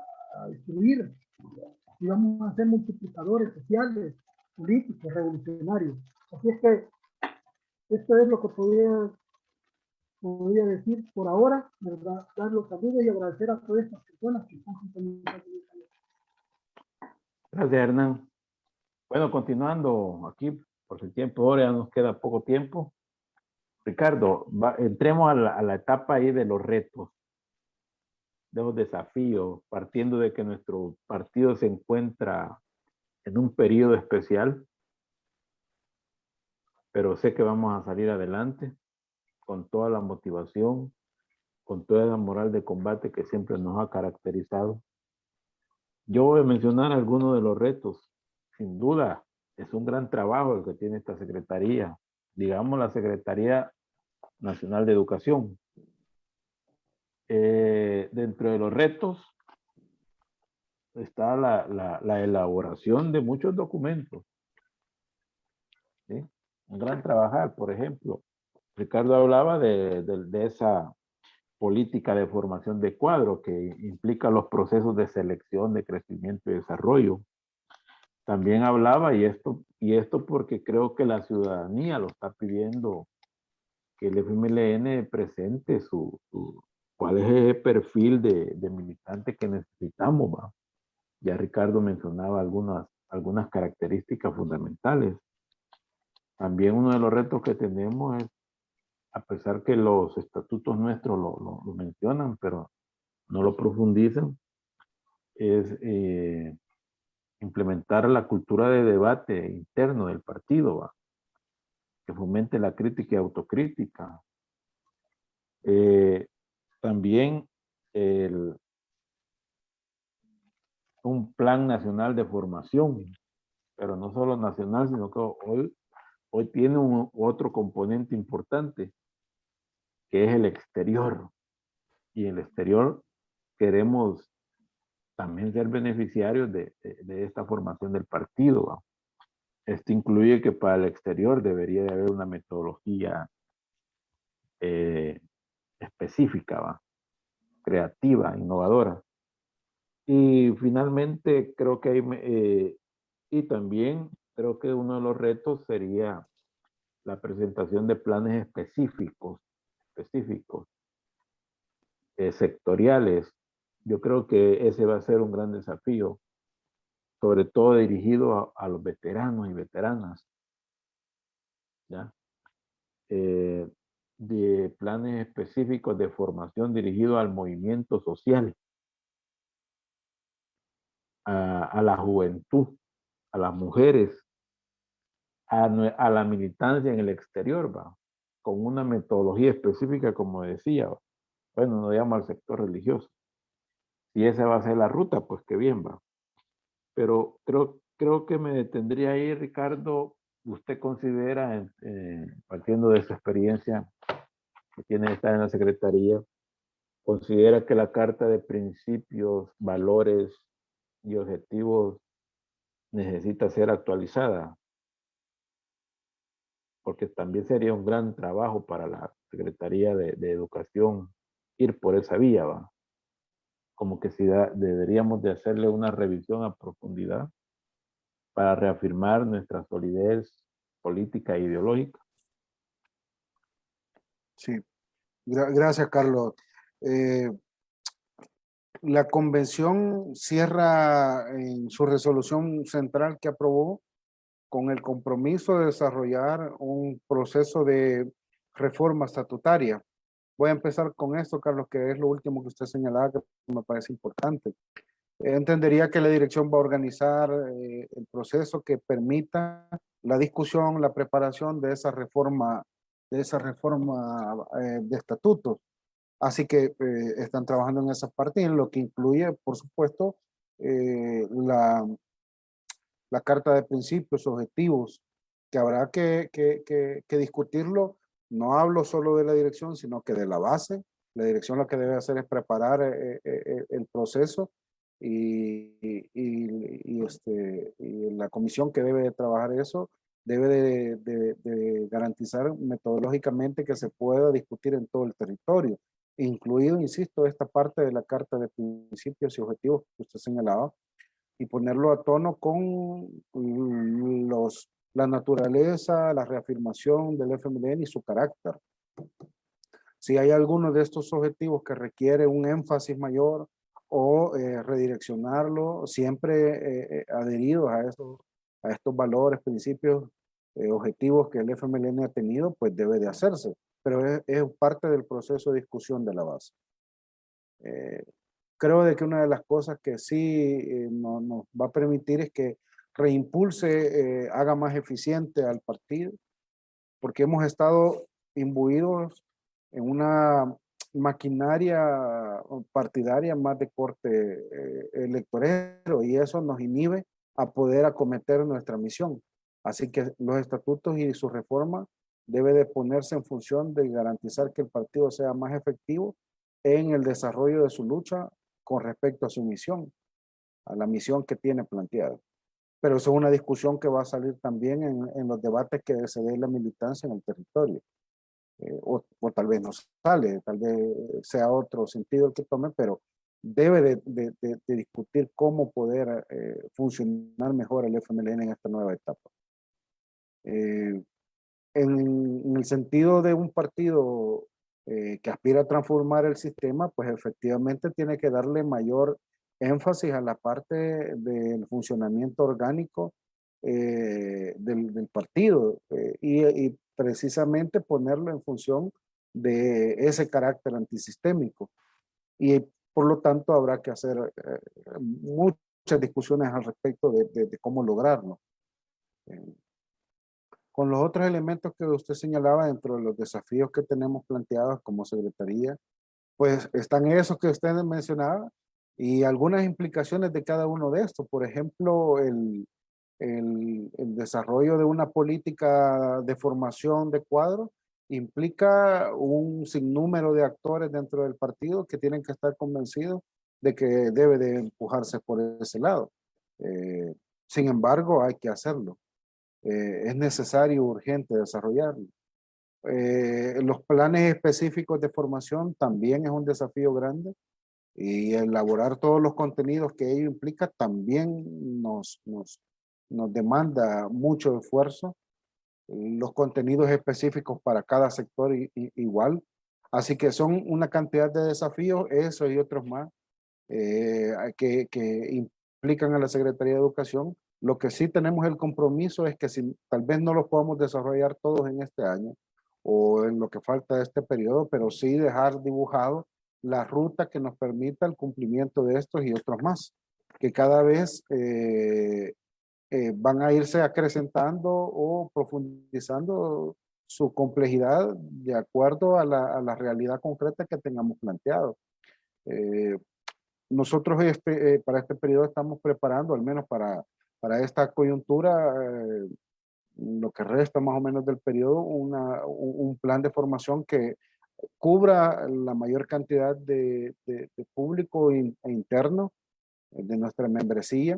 destruir, y vamos a ser multiplicadores sociales, políticos, revolucionarios. Así es que esto es lo que podría decir por ahora, ¿verdad? Dar los saludos y agradecer a todas estas personas que están sintonizando. Gracias, Hernán. Bueno, continuando aquí, porque el tiempo ahora ya nos queda poco tiempo. Ricardo, entremos a la etapa ahí de los retos los desafíos, partiendo de que nuestro partido se encuentra en un periodo especial, pero sé que vamos a salir adelante con toda la motivación, con toda la moral de combate que siempre nos ha caracterizado. Yo voy a mencionar algunos de los retos. Sin duda, es un gran trabajo el que tiene esta Secretaría, digamos la Secretaría Nacional de Educación. Dentro de los retos está la elaboración de muchos documentos, ¿sí? Un gran trabajar, por ejemplo. Ricardo hablaba de esa política de formación de cuadro que implica los procesos de selección, de crecimiento y desarrollo. También hablaba, y esto porque creo que la ciudadanía lo está pidiendo, que el FMLN presente cuál es el perfil de militante que necesitamos, ¿va? Ya Ricardo mencionaba algunas características fundamentales. También uno de los retos que tenemos es, a pesar que los estatutos nuestros lo mencionan, pero no lo profundizan, es implementar la cultura de debate interno del partido, ¿va? Que fomente la crítica y autocrítica. También un plan nacional de formación, pero no solo nacional, sino que hoy tiene otro componente importante, que es el exterior. Y el exterior queremos también ser beneficiarios de esta formación del partido, ¿va? Esto incluye que para el exterior debería de haber una metodología específica, ¿va? Creativa, innovadora. Y finalmente creo que hay, y también creo que uno de los retos sería la presentación de planes específicos, sectoriales. Yo creo que ese va a ser un gran desafío, sobre todo dirigido a los veteranos y veteranas, ¿ya? De planes específicos de formación dirigido al movimiento social, a la juventud, a las mujeres, a la militancia en el exterior, ¿va? Con una metodología específica, como decía, ¿va? Bueno, no llama al sector religioso. Si esa va a ser la ruta, pues qué bien, va. Pero creo que me detendría ahí, Ricardo. ¿Usted considera, partiendo de su experiencia que tiene estar en la Secretaría, considera que la Carta de Principios, Valores y Objetivos necesita ser actualizada? Porque también sería un gran trabajo para la Secretaría de Educación ir por esa vía, ¿va? Como que si deberíamos de hacerle una revisión a profundidad para reafirmar nuestra solidez política e ideológica. Sí, gracias, Carlos. La convención cierra en su resolución central que aprobó con el compromiso de desarrollar un proceso de reforma estatutaria. Voy a empezar con esto, Carlos, que es lo último que usted señalaba, que me parece importante. Entendería que la dirección va a organizar el proceso que permita la discusión, la preparación de esa reforma de estatutos. Así que están trabajando en esa parte, en lo que incluye, por supuesto, la carta de principios, objetivos, que habrá que discutirlo. No hablo solo de la dirección, sino que de la base. La dirección lo que debe hacer es preparar el proceso y la comisión que debe de trabajar eso debe de garantizar metodológicamente que se pueda discutir en todo el territorio, incluido, insisto, esta parte de la carta de principios y objetivos que usted señalaba, y ponerlo a tono con la naturaleza, la reafirmación del FMLN y su carácter. Si hay alguno de estos objetivos que requiere un énfasis mayor o redireccionarlo, siempre adheridos a estos valores, principios, objetivos que el FMLN ha tenido, pues debe de hacerse. Pero es parte del proceso de discusión de la base. creo de que una de las cosas que sí nos va a permitir es que reimpulse, haga más eficiente al partido, porque hemos estado imbuidos en una maquinaria partidaria más de corte electorero, y eso nos inhibe a poder acometer nuestra misión. Así que los estatutos y su reforma debe de ponerse en función de garantizar que el partido sea más efectivo en el desarrollo de su lucha con respecto a su misión, a la misión que tiene planteada. Pero eso es una discusión que va a salir también en los debates que se dé la militancia en el territorio. O tal vez no sale, tal vez sea otro sentido el que tome, pero debe de discutir cómo poder funcionar mejor el FMLN en esta nueva etapa. En el sentido de un partido que aspira a transformar el sistema, pues efectivamente tiene que darle mayor énfasis a la parte del funcionamiento orgánico del partido y precisamente ponerlo en función de ese carácter antisistémico. Y por lo tanto habrá que hacer muchas discusiones al respecto de cómo lograrlo. Con los otros elementos que usted señalaba dentro de los desafíos que tenemos planteados como Secretaría, pues están esos que usted mencionaba y algunas implicaciones de cada uno de estos. Por ejemplo, el desarrollo de una política de formación de cuadros implica un sinnúmero de actores dentro del partido que tienen que estar convencidos de que debe de empujarse por ese lado. Sin embargo, hay que hacerlo. Es necesario, urgente desarrollarlo. Los planes específicos de formación también es un desafío grande y elaborar todos los contenidos que ello implica también nos demanda mucho esfuerzo. Los contenidos específicos para cada sector igual. Así que son una cantidad de desafíos, eso y otros más, que implican a la Secretaría de Educación. Lo que sí tenemos el compromiso es que si tal vez no los podamos desarrollar todos en este año o en lo que falta de este periodo, pero sí dejar dibujado la ruta que nos permita el cumplimiento de estos y otros más, que cada vez van a irse acrecentando o profundizando su complejidad de acuerdo a la realidad concreta que tengamos planteado. Nosotros para este periodo estamos preparando, al menos para esta coyuntura, lo que resta más o menos del periodo, un plan de formación que cubra la mayor cantidad de público interno de nuestra membresía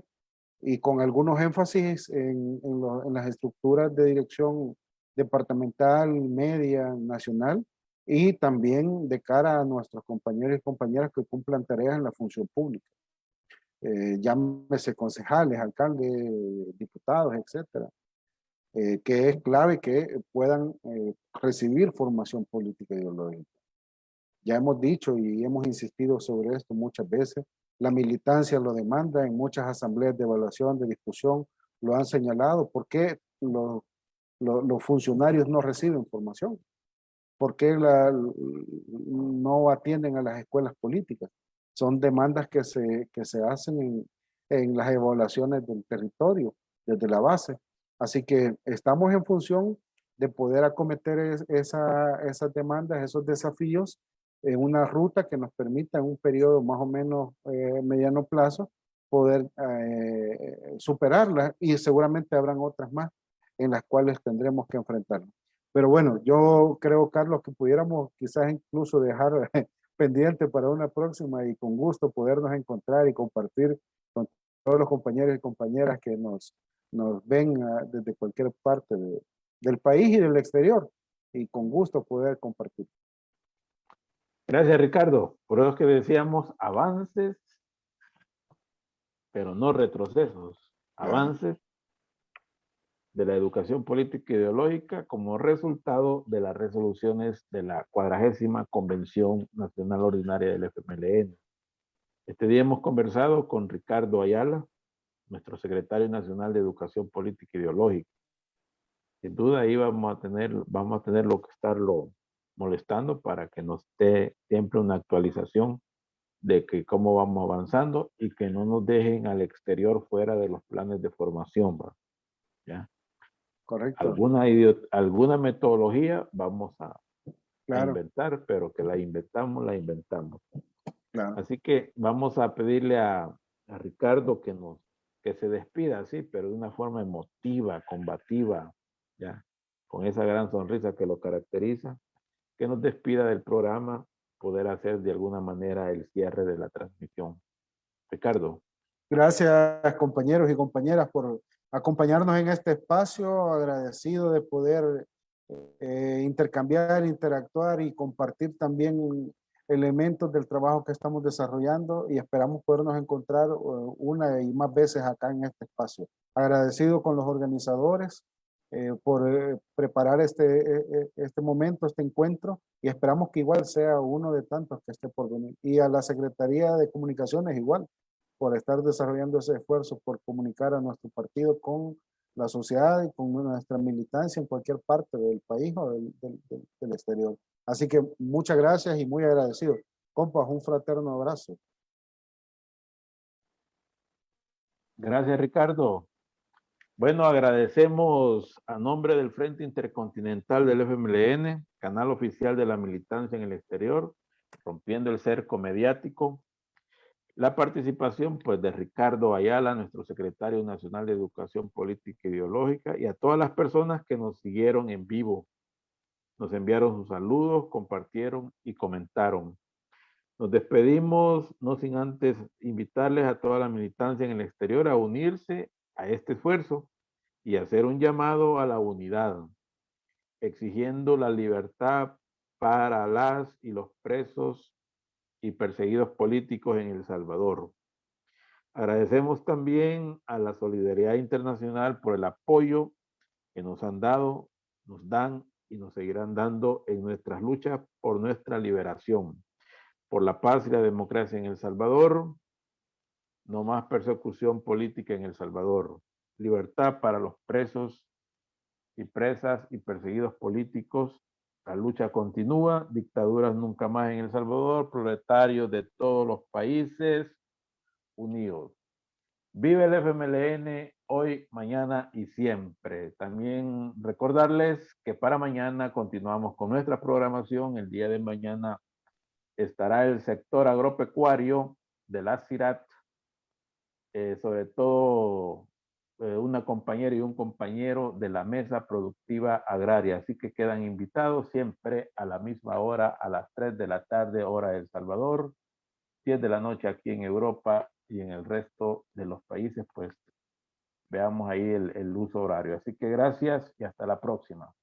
y con algunos énfasis en las estructuras de dirección departamental, media, nacional, y también de cara a nuestros compañeros y compañeras que cumplan tareas en la función pública. Llámese concejales, alcaldes, diputados, etcétera, que es clave que puedan recibir formación política e ideológica. Ya hemos dicho y hemos insistido sobre esto muchas veces, la militancia lo demanda, en muchas asambleas de evaluación, de discusión, lo han señalado. ¿Por qué los funcionarios no reciben formación? ¿Por qué no atienden a las escuelas políticas? Son demandas que se hacen en las evaluaciones del territorio, desde la base. Así que estamos en función de poder acometer esas demandas, esos desafíos, en una ruta que nos permita en un periodo más o menos mediano plazo poder superarlas, y seguramente habrán otras más en las cuales tendremos que enfrentarnos. Pero bueno, yo creo, Carlos, que pudiéramos quizás incluso dejar pendiente para una próxima y con gusto podernos encontrar y compartir con todos los compañeros y compañeras que nos ven desde cualquier parte del país y del exterior, y con gusto poder compartir. Gracias, Ricardo. Por eso es que decíamos avances, pero no retrocesos. Avances de la educación política e ideológica como resultado de las resoluciones de la 40ª Convención Nacional Ordinaria del FMLN. Este día hemos conversado con Ricardo Ayala, nuestro secretario nacional de Educación Política e Ideológica. Sin duda ahí vamos a tener que estarlo molestando para que nos dé siempre una actualización de que cómo vamos avanzando y que no nos dejen al exterior fuera de los planes de formación, ¿va? ¿Ya? Correcto, Alguna metodología vamos a claro, inventar, pero que la inventamos, la inventamos. claro. Así que vamos a pedirle a Ricardo que se despida, sí, pero de una forma emotiva, combativa, ya, con esa gran sonrisa que lo caracteriza, que nos despida del programa, poder hacer de alguna manera el cierre de la transmisión. Ricardo. Gracias, compañeros y compañeras, por acompañarnos en este espacio. Agradecido de poder intercambiar, interactuar y compartir también elementos del trabajo que estamos desarrollando, y esperamos podernos encontrar una y más veces acá en este espacio. Agradecido con los organizadores por preparar este momento, este encuentro, y esperamos que igual sea uno de tantos que esté por venir. Y a la Secretaría de Comunicaciones igual, por estar desarrollando ese esfuerzo, por comunicar a nuestro partido con la sociedad y con nuestra militancia en cualquier parte del país o del exterior. Así que muchas gracias y muy agradecido. Compas, un fraterno abrazo. Gracias, Ricardo. Bueno, agradecemos a nombre del Frente Intercontinental del FMLN, canal oficial de la militancia en el exterior, rompiendo el cerco mediático, la participación pues de Ricardo Ayala, nuestro secretario nacional de Educación Política e Ideológica, y a todas las personas que nos siguieron en vivo. Nos enviaron sus saludos, compartieron y comentaron. Nos despedimos, no sin antes invitarles a toda la militancia en el exterior a unirse a este esfuerzo y hacer un llamado a la unidad, exigiendo la libertad para las y los presos y perseguidos políticos en El Salvador. Agradecemos también a la solidaridad internacional por el apoyo que nos han dado, nos dan y nos seguirán dando en nuestras luchas por nuestra liberación, por la paz y la democracia en El Salvador. No más persecución política en El Salvador. Libertad para los presos y presas y perseguidos políticos. La lucha continúa. Dictaduras nunca más en El Salvador. Proletarios de todos los países unidos. Vive el FMLN hoy, mañana y siempre. También recordarles que para mañana continuamos con nuestra programación. El día de mañana estará el sector agropecuario de la CIRAT, sobre todo una compañera y un compañero de la Mesa Productiva Agraria. Así que quedan invitados siempre a la misma hora, a las 3 de la tarde, hora de El Salvador, 10 de la noche aquí en Europa y en el resto de los países, pues veamos ahí el uso horario. Así que gracias y hasta la próxima.